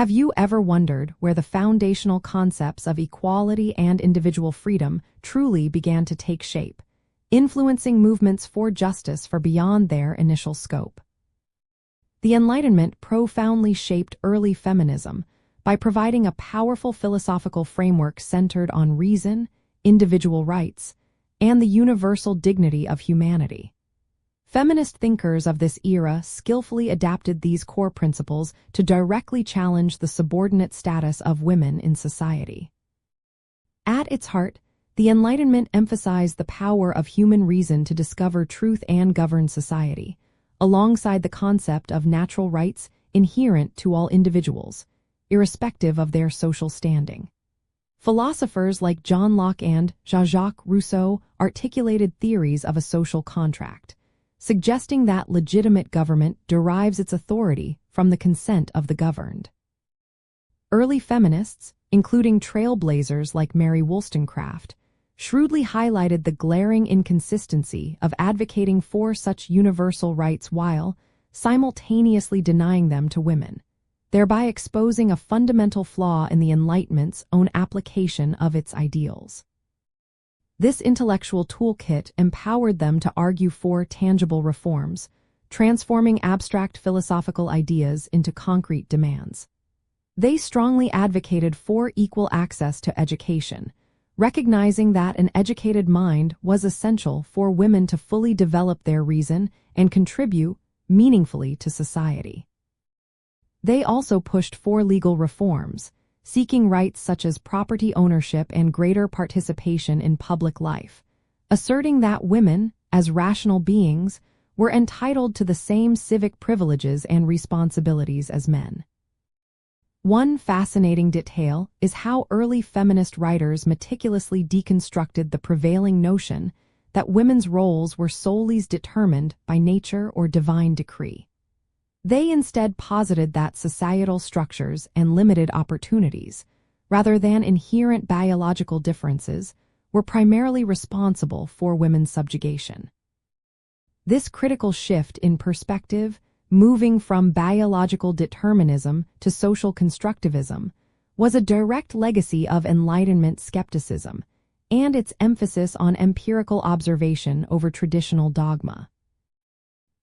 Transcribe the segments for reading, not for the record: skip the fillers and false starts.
Have you ever wondered where the foundational concepts of equality and individual freedom truly began to take shape, influencing movements for justice far beyond their initial scope? The Enlightenment profoundly shaped early feminism by providing a powerful philosophical framework centered on reason, individual rights, and the universal dignity of humanity. Feminist thinkers of this era skillfully adapted these core principles to directly challenge the subordinate status of women in society. At its heart, the Enlightenment emphasized the power of human reason to discover truth and govern society, alongside the concept of natural rights inherent to all individuals, irrespective of their social standing. Philosophers like John Locke and Jean-Jacques Rousseau articulated theories of a social contract, suggesting that legitimate government derives its authority from the consent of the governed. Early feminists, including trailblazers like Mary Wollstonecraft, shrewdly highlighted the glaring inconsistency of advocating for such universal rights while simultaneously denying them to women, thereby exposing a fundamental flaw in the Enlightenment's own application of its ideals. This intellectual toolkit empowered them to argue for tangible reforms, transforming abstract philosophical ideas into concrete demands. They strongly advocated for equal access to education, recognizing that an educated mind was essential for women to fully develop their reason and contribute meaningfully to society. They also pushed for legal reforms, seeking rights such as property ownership and greater participation in public life, asserting that women, as rational beings, were entitled to the same civic privileges and responsibilities as men. One fascinating detail is how early feminist writers meticulously deconstructed the prevailing notion that women's roles were solely determined by nature or divine decree. They instead posited that societal structures and limited opportunities, rather than inherent biological differences, were primarily responsible for women's subjugation. This critical shift in perspective, moving from biological determinism to social constructivism, was a direct legacy of Enlightenment skepticism and its emphasis on empirical observation over traditional dogma.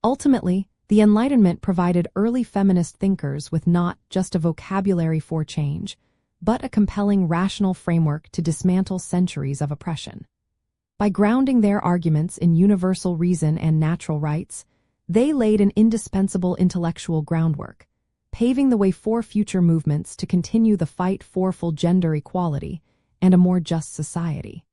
Ultimately, the Enlightenment provided early feminist thinkers with not just a vocabulary for change, but a compelling rational framework to dismantle centuries of oppression. By grounding their arguments in universal reason and natural rights, they laid an indispensable intellectual groundwork, paving the way for future movements to continue the fight for full gender equality and a more just society.